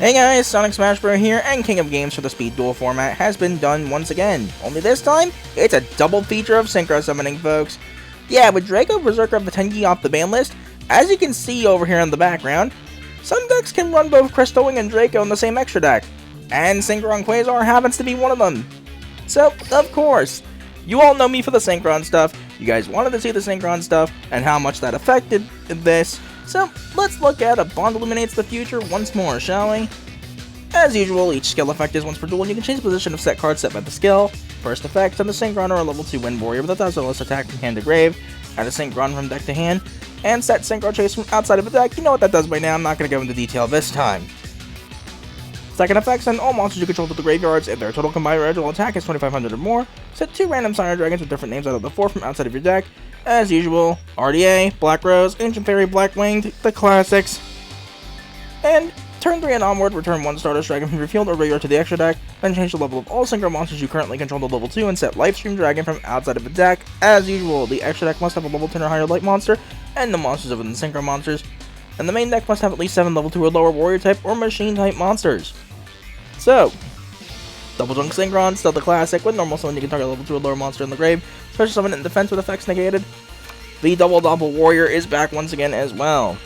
Hey guys, Sonic Smash Bros. Here, and King of Games for the Speed Duel format has been done once again. Only this time, it's a double feature of Synchro summoning, folks. Yeah, with Draco Berserker of the Tenyi off the ban list, as you can see over here in the background, some decks can run both Crystal Wing and Draco in the same extra deck, and Synchron Quasar happens to be one of them. So, of course, you all know me for the Synchron stuff, you guys wanted to see the Synchron stuff, and how much that affected this. So, let's look at a Bond Illuminates the Future once more, shall we? As usual, each skill effect is once per duel, and you can change the position of set cards set by the skill. First effect, send a Synchron or a level 2 Wind Warrior with a 1000 attack from hand to grave, add a Synchron from deck to hand, and set Synchro Chase from outside of the deck. You know what that does by now, I'm not going to go into detail this time. Second effect, send all monsters you control to the graveyards. If their total combined original attack is 2500 or more, set 2 random Sire Dragons with different names out of the 4 from outside of your deck. As usual, RDA, Black Rose, Ancient Fairy, Black Winged, the classics. And turn 3 and onward, return 1 Stardust Dragon from your field or graveyard to the extra deck, then change the level of all Synchro monsters you currently control to level 2 and set Lifestream Dragon from outside of the deck. As usual, the extra deck must have a level 10 or higher light monster, and the monsters within the Synchro monsters. And the main deck must have at least 7 level 2 or lower Warrior type or Machine type monsters. So, Double Junk Synchron, still the classic. With normal summon, you can target a level 2 or lower monster in the grave. Special summon it in defense with effects negated. The Double Doppel Warrior is back once again as well.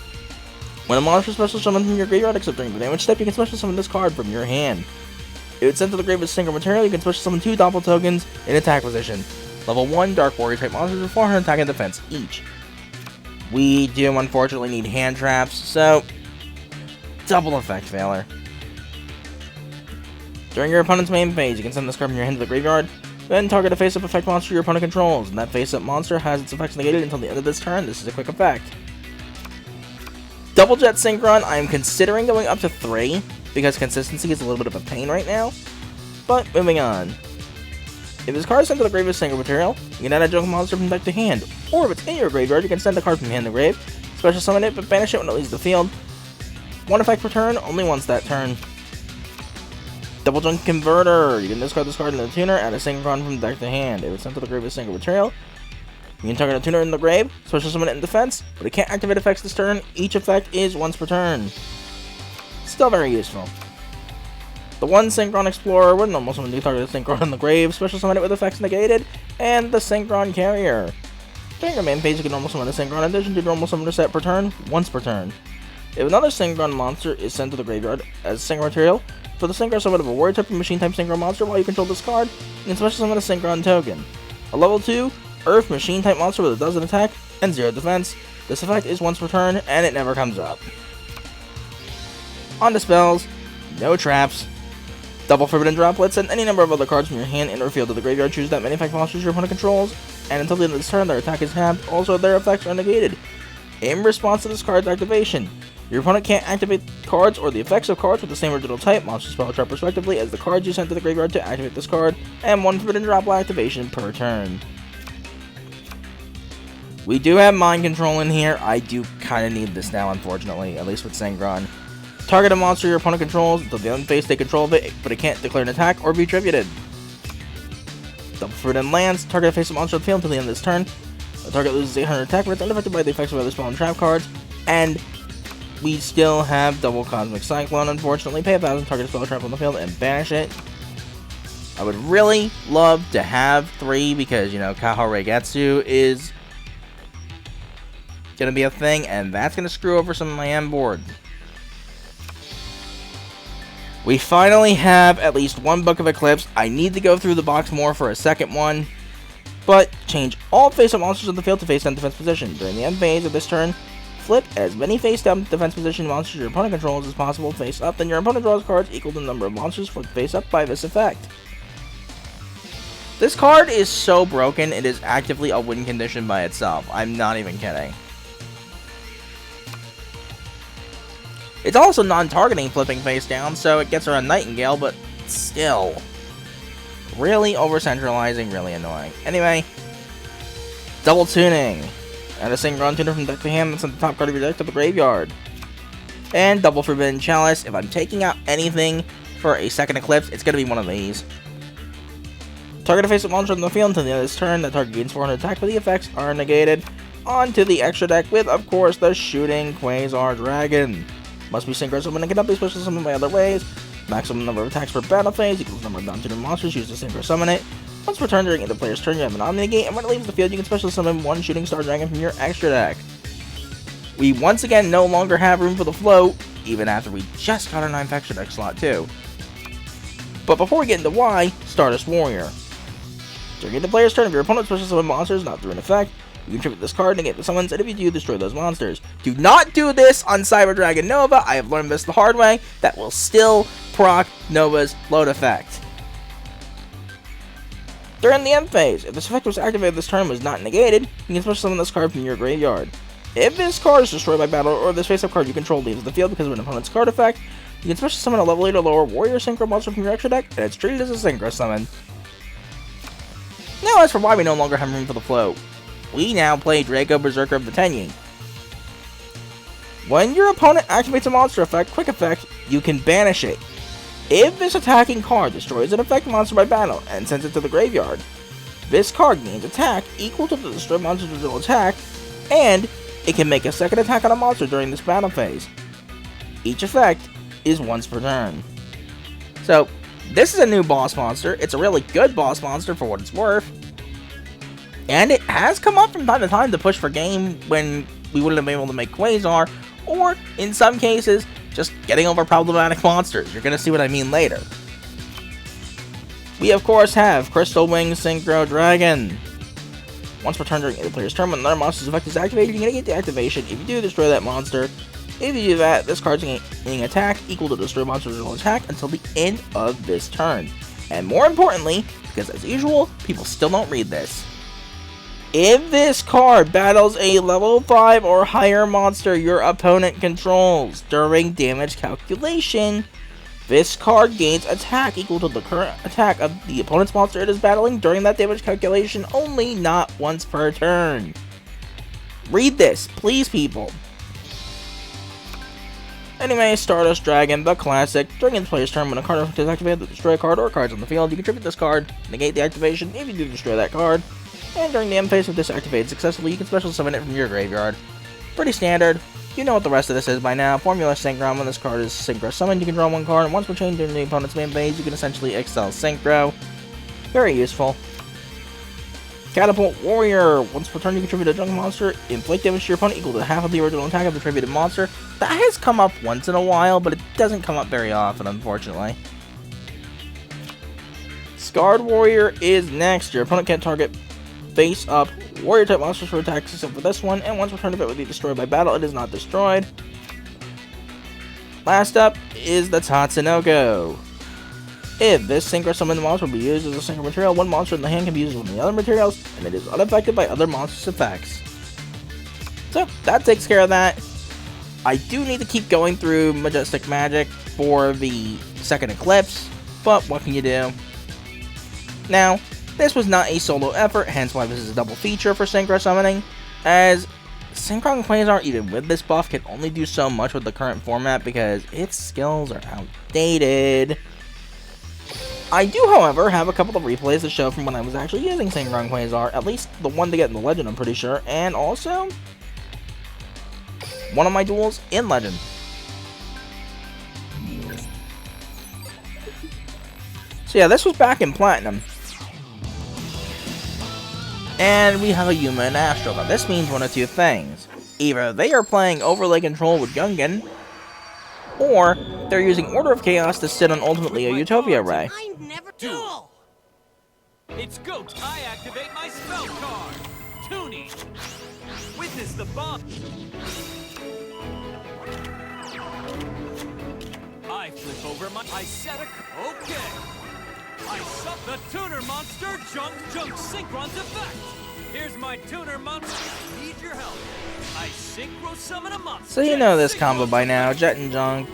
When a monster special summons from your graveyard except during the damage step, you can special summon this card from your hand. If it's sent to the grave as Synchro material, you can special summon 2 Doppel tokens in attack position. Level 1 Dark Warrior type monsters with 400 attack and defense each. We do unfortunately need hand traps, so double effect failure. During your opponent's main phase, you can send this card from your hand to the graveyard, then target a face-up effect monster your opponent controls, and that face-up monster has its effects negated until the end of this turn. This is a quick effect. Double Jet Synchron, I am considering going up to 3, because consistency is a little bit of a pain right now, but moving on. If this card is sent to the grave as Synchro material, you can add a junk monster from deck to hand, or if it's in your graveyard, you can send the card from hand to grave, special summon it, but banish it when it leaves the field. 1 effect per turn, only once that turn. Double Junk Converter, you can discard this card in the tuner, add a Synchron from deck to hand. If it's sent to the grave as Synchro material, you can target a tuner in the grave, special summon it in defense, but it can't activate effects this turn. Each effect is once per turn. Still very useful. The 1 Synchron Explorer, with normal summon, you target a Synchron in the grave, special summon it with effects negated, and the Synchron Carrier. During your main phase, you can normal summon a Synchron in addition to normal summon set per turn, once per turn. If another Synchron monster is sent to the graveyard as Synchro material, for the Synchro summon of a Warrior type or Machine type Synchro monster while you control this card, you can special summon a Synchron token. A level 2 Earth Machine type monster with a 1000 attack and 0 defense. This effect is once per turn and it never comes up. On to spells, no traps. Double Forbidden Droplets, and any number of other cards from your hand in or field to the graveyard. Choose that many effect monsters your opponent controls, and until the end of this turn, their attack is halved. Also, their effects are negated. In response to this card's activation, your opponent can't activate cards or the effects of cards with the same original type, monster, spell, or trap respectively as the cards you sent to the graveyard to activate this card, and 1 Forbidden Droplet activation per turn. We do have Mind Control in here. I do kind of need this now, unfortunately, at least with Synchron. Target a monster your opponent controls until the end phase they control of it, but it can't declare an attack or be tributed. Double Forbidden Lance, target a face-up monster on the field until the end of this turn. The target loses 800 attack, but it's unaffected by the effects of other spell and trap cards. And we still have Double Cosmic Cyclone, unfortunately. Pay 1000, target a spell or trap on the field, and banish it. I would really love to have 3 because, you know, Kaho Reigetsu is going to be a thing, and that's going to screw over some of my end board. We finally have at least 1 Book of Eclipse. I need to go through the box more for a second one, but change all face-up monsters on the field to face-down defense position. During the end phase of this turn, flip as many face-down defense position monsters your opponent controls as possible face-up, then your opponent draws cards equal to the number of monsters flipped face-up by this effect. This card is so broken, it is actively a win condition by itself. I'm not even kidding. It's also non-targeting flipping face down, so it gets around Nightingale, but still. Really over-centralizing, really annoying. Anyway, double tuning. Add a Synchron tuner from deck to hand and send the top card of your deck to the graveyard. And double Forbidden Chalice. If I'm taking out anything for a second Eclipse, it's going to be one of these. Target a face-up monster on the field until the end of this turn. That target gains 400 attack, but the effects are negated. On to the extra deck with, of course, the Shooting Quasar Dragon. Must be synchro summoned and cannot be special summoned by other ways. Maximum number of attacks per battle phase equals number of non-tuner monsters used to synchro summon it. Once per turn during either player's turn, you have an Omni-Negate, and when it leaves the field, you can special summon one Shooting Star Dragon from your extra deck. We once again no longer have room for the float, even after we just got our 9th extra deck slot too. But before we get into why, Stardust Warrior. During the player's turn, if your opponent special summon monsters not through an effect, you can tribute this card, negate the summons, and if you do, destroy those monsters. Do not do this on Cyber Dragon Nova. I have learned this the hard way. That will still proc Nova's load effect. During the end phase, if this effect was activated this turn and was not negated, you can special summon this card from your graveyard. If this card is destroyed by battle, or this face-up card you control leaves the field because of an opponent's card effect, you can special summon a level 8 or lower Warrior Synchro monster from your extra deck, and it's treated as a Synchro summon. Now as for why we no longer have room for the float. We now play Draco Berserker of the Tenyi. When your opponent activates a monster effect, quick effect, you can banish it. If this attacking card destroys an effect monster by battle and sends it to the graveyard, this card gains attack equal to the destroyed monster's original attack, and it can make a second attack on a monster during this battle phase. Each effect is once per turn. So, this is a new boss monster. It's a really good boss monster for what it's worth. And it has come up from time to time to push for game when we wouldn't have been able to make Quasar, or in some cases, just getting over problematic monsters. You're going to see what I mean later. We of course have Crystal Wing Synchro Dragon. Once per turn during the player's turn, when another monster's effect is activated, you're going to get the activation. If you do, destroy that monster. If you do that, this card's gaining attack equal to the destroy monster's original attack until the end of this turn. And more importantly, because as usual, people still don't read this. If this card battles a level 5 or higher monster your opponent controls during damage calculation, this card gains attack equal to the current attack of the opponent's monster it is battling during that damage calculation only, not once per turn. Read this, please, people. Anyway, Stardust Dragon, the classic. During its player's turn, when a card effect is activated to destroy a card or cards on the field, you can tribute this card, negate the activation if you do destroy that card, and during the end phase, if this activates successfully, you can special summon it from your graveyard. Pretty standard. You know what the rest of this is by now. Formula Synchron, when this card is Synchro summoned, you can draw one card, and once per change in the opponent's main phase, you can essentially excel Synchro. Very useful. Catapult Warrior. Once per turn, you contribute a junk monster, inflict damage to your opponent equal to half of the original attack of the attributed monster. That has come up once in a while, but it doesn't come up very often, unfortunately. Scarred Warrior is next. Your opponent can't target face-up Warrior type monsters for attacks except for this one, and once per turn if it would be destroyed by battle, it is not destroyed. Last up is the Tatsunoko. If this Synchro summoned monster will be used as a Synchro material, one monster in the hand can be used with the other materials, and it is unaffected by other monsters' effects. So, that takes care of that. I do need to keep going through Majestic Magic for the second Eclipse, but what can you do? Now, this was not a solo effort, hence why this is a double feature for Synchro summoning, as Synchron Quasar, even with this buff, can only do so much with the current format because its skills are outdated. I do, however, have a couple of replays to show from when I was actually using Synchron Quasar, at least the one to get in the Legend, I'm pretty sure, and also one of my duels in Legend. So yeah, this was back in Platinum. And we have a Yuma and Astro. Now this means one of two things. Either they are playing Overlay Control with Gungan, or they're using Order of Chaos to sit on ultimately a Utopia Ray. Duel! It's Goat! I activate my spell card! Toonie! Witness the bomb! I flip over my... I set a... Okay! I suck the Tuner Monster Junk Synchron's effect! Here's my Tuner Monster. I need your help. I Synchro summon a monster. So you know this combo by now. Jet and Junk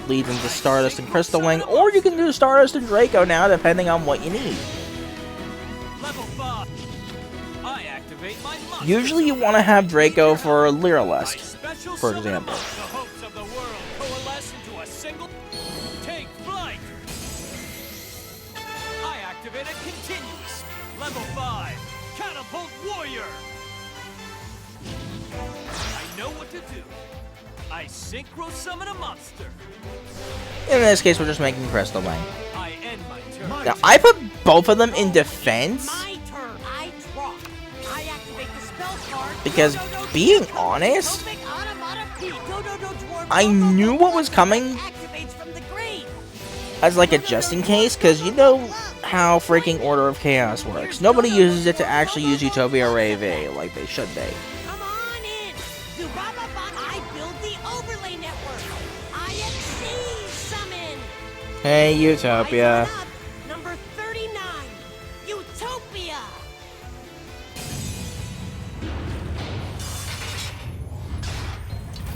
leads into Stardust and Crystal Wing, or you can do Stardust and Draco now, depending on what you need. Level 5. I activate my monster. Usually you want to have Draco for Lyralust, for example. The hopes of the world coalesce into a single... Take flight! I activate a continuous. Level 5. Catapult Warrior! I know what to do. I synchro summon a monster. In this case, we're just making Crystal Wing. I end my turn. Now, I put both of them in defense My turn. I draw. I activate the spell card. because, being honest, Topic Automata P. Dwarf I knew what was coming activates from the grave. as like a just in case, because you know how freaking Order of Chaos works. Nobody uses it to actually use Utopia REV like they should be. Come on in. Zubababon. I build the overlay network. IXC summon. Hey, Utopia. Rise on up. Number 39. Utopia.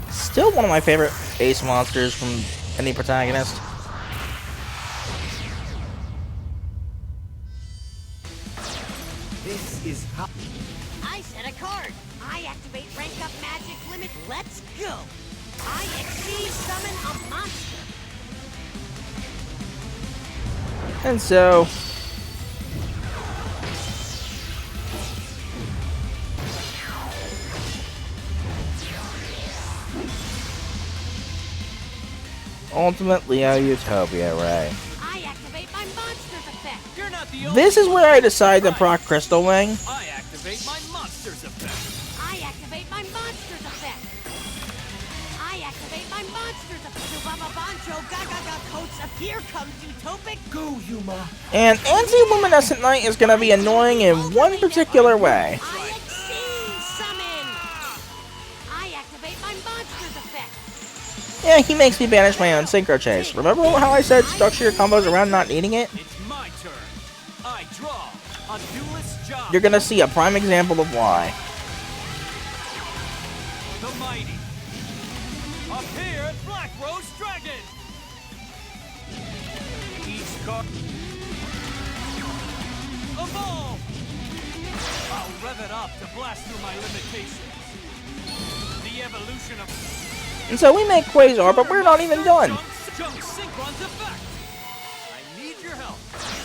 Still one of my favorite ace monsters from any protagonist. This is how. I set a card. I activate rank up magic limit. Let's go. IXC summon a monster. And so, Ultimate Leo Utopia Ray. I activate my monster's effect. You're not the only This is one. where I decide to proc Crystal Wing. I activate my monster's effect. I activate my monster's effect. I activate my monster's effect. Subaba Bancho Gaga coats up. Here comes Utopic. Go, Yuma. And Anti-Luminescent Knight is going to be annoying in one particular way. IXC summon. I activate my monster's effect. Yeah, he makes me banish my own Synchro Chase. Remember how I said structure your combos around not needing it? It's my turn. I draw a duelist job. You're going to see a prime example of why. The mighty. Appear Black Rose Dragon. Each card. Evolve. I'll rev it up to blast through my limitations. The evolution of. And so we make Quasar, but we're not even done. Junk Synchron's effect. I need your help.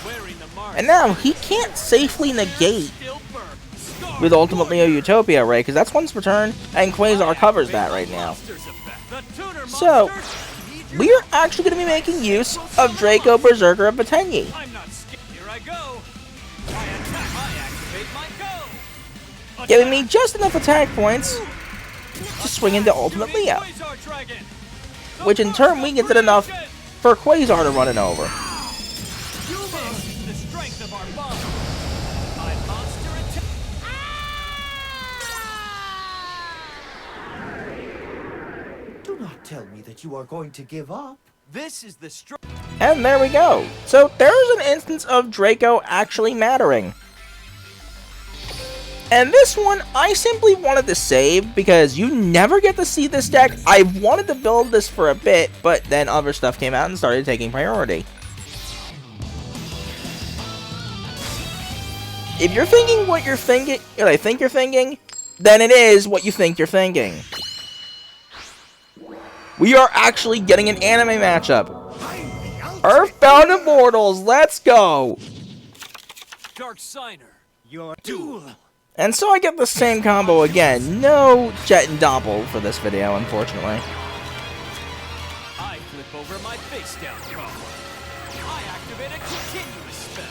Wearing the mark. And now he can't safely negate Still burn. Scar with Ultimate Leo Warrior. Utopia Ray, because that's once per turn, and Quasar covers that right now. So, we are actually going to be making use of Draco Berserker of Tenyi, I'm not scared. Here I go. I attack. I activate my go. giving me just enough attack points to swing into Ultimate Leo, Quasar Dragon. which in turn weakens it enough for Quasar to run it over. This is the strength of our bond. My monster attack. Do not tell me that you are going to give up. This is the strength. And there we go. So there's an instance of Draco actually mattering. And this one, I simply wanted to save because you never get to see this deck. I wanted to build this for a bit, but then other stuff came out and started taking priority. If you're thinking what you're thinking, what I think you're thinking, then it is what you think you're thinking. We are actually getting an anime matchup. Earthbound Immortals, let's go! Dark Signer. Your Duel. And so I get the same combo again. No Jet and Doppel for this video, unfortunately. I flip over my face down card. I activate a continuous spell.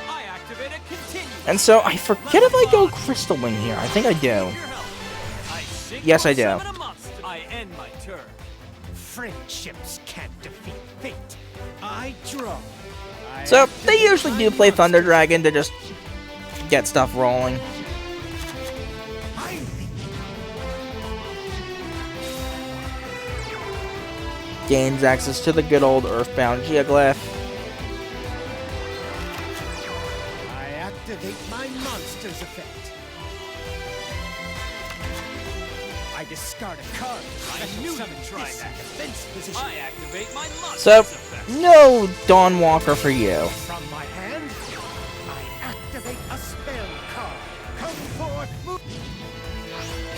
I activate a continuous. And so I forget if I go Crystal Wing here. I think I do. Your help. I synchro Yes, I do. summon a monster. I end my turn. friendships can't defeat fate. I draw. So they usually do play Thunder Dragon to just get stuff rolling. Gains access to the good old Earthbound Geoglyph. I activate my monster's effect. I discard a card. I knew you'd try that. Defense position. I activate my monster's So, effect. no Dawn Walker for you. From my hand, I activate a spell card. Come forth, move.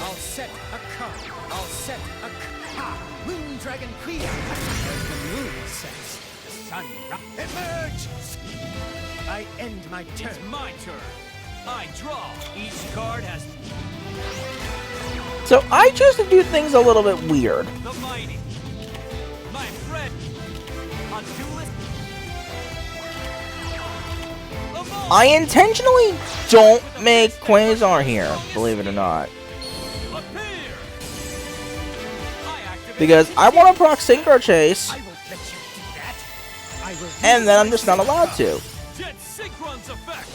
I'll set a card. I'll set a card. Moon Dragon Queen. As the moon sets, the sun rises. Emerge! I end my turn. It's my turn. I draw. Each card has So I choose to do things a little bit weird. the mighty. My friend. A duelist. Evolve. I intentionally don't make Quasar here, believe it or not. Appear. I activate Because I want to proc Synchro Chase, I won't let you do that. I will and then I'm just not allowed to. Jet Synchron's effect.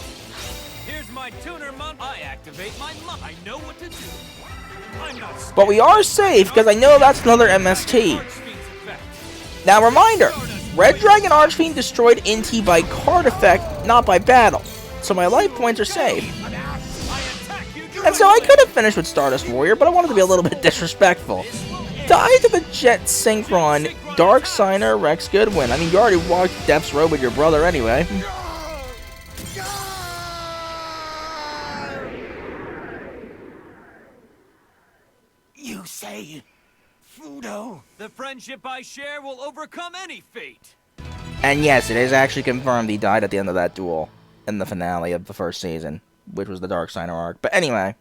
Here's my tuner mon. I activate my mon. I know what to do. I'm not scared. But we are safe, because I know that's another MST. Archfiend's effect. Now reminder, Red Dragon Archfiend destroyed NT by card effect, not by battle. So my life points are safe. I attack you. And so I could have finished with Stardust Warrior, but I wanted to be a little bit disrespectful. Die to the Jet Synchron, Dark Signer, Rex Goodwin. I mean, you already walked Death's Road with your brother anyway. You say, Fudo? The friendship I share will overcome any fate. And yes, it is actually confirmed he died at the end of that duel in the finale of the first season, which was the Dark Signer arc. But anyway.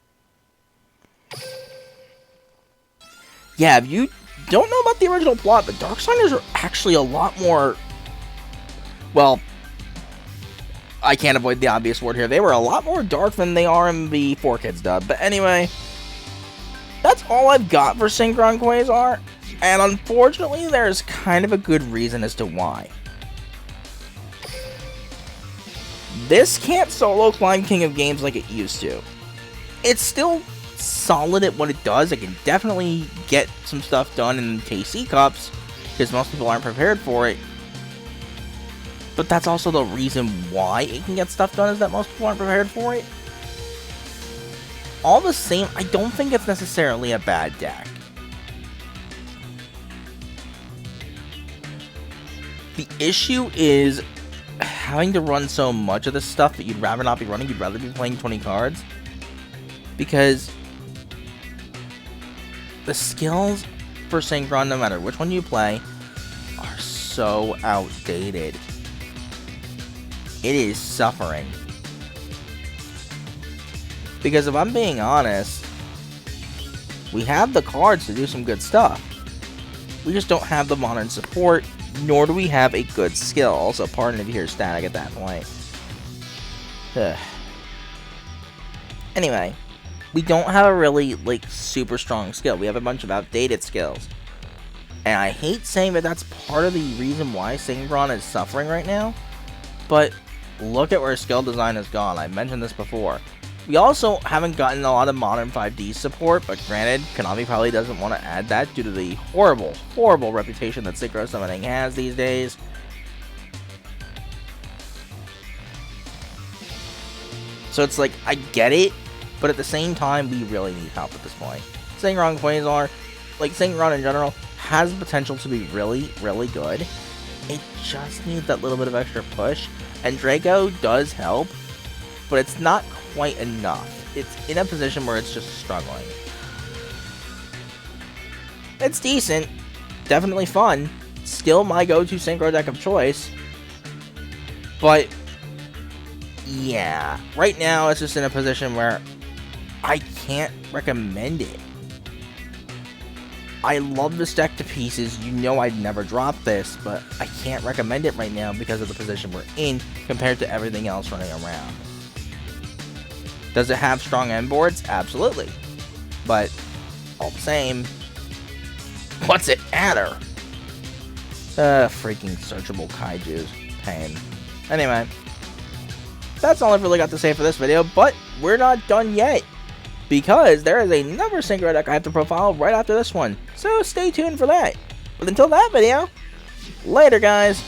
Yeah, if you don't know about the original plot, the Dark Signers are actually a lot more... Well, I can't avoid the obvious word here. They were a lot more dark than they are in the 4Kids dub. But anyway, that's all I've got for Synchron Quasar. And unfortunately, there's kind of a good reason as to why. This can't solo climb King of Games like it used to. It's still solid at what it does. It can definitely get some stuff done in KC Cups, because most people aren't prepared for it. But that's also the reason why it can get stuff done, is that most people aren't prepared for it. All the same, I don't think it's necessarily a bad deck. The issue is having to run so much of this stuff that you'd rather not be running. You'd rather be playing 20 cards. Because the skills for Synchron, no matter which one you play, are so outdated. It is suffering. Because if I'm being honest, we have the cards to do some good stuff. We just don't have the modern support, nor do we have a good skill. Also, pardon if you hear static at that point. Ugh. Anyway, we don't have a really, like, super strong skill. We have a bunch of outdated skills. And I hate saying that that's part of the reason why Synchron is suffering right now. But look at where skill design has gone. I mentioned this before. We also haven't gotten a lot of modern 5D support, but granted, Konami probably doesn't want to add that due to the horrible, horrible reputation that Synchro Summoning has these days. So it's like, I get it, but at the same time, we really need help at this point. Synchron Quasar, like Synchron in general, has the potential to be really, really good. It just needs that little bit of extra push, and Draco does help, but it's not quite enough. It's in a position where it's just struggling. It's decent, definitely fun, still my go-to Synchro deck of choice, but yeah, right now it's just in a position where I can't recommend it. I love this deck to pieces, you know I'd never drop this, but I can't recommend it right now because of the position we're in compared to everything else running around. Does it have strong end boards? Absolutely. But, all the same, what's it adder? Freaking searchable kaijus. Pain. Anyway, that's all I've really got to say for this video, but we're not done yet, because there is another Synchro deck I have to profile right after this one, so stay tuned for that. But until that video, later guys!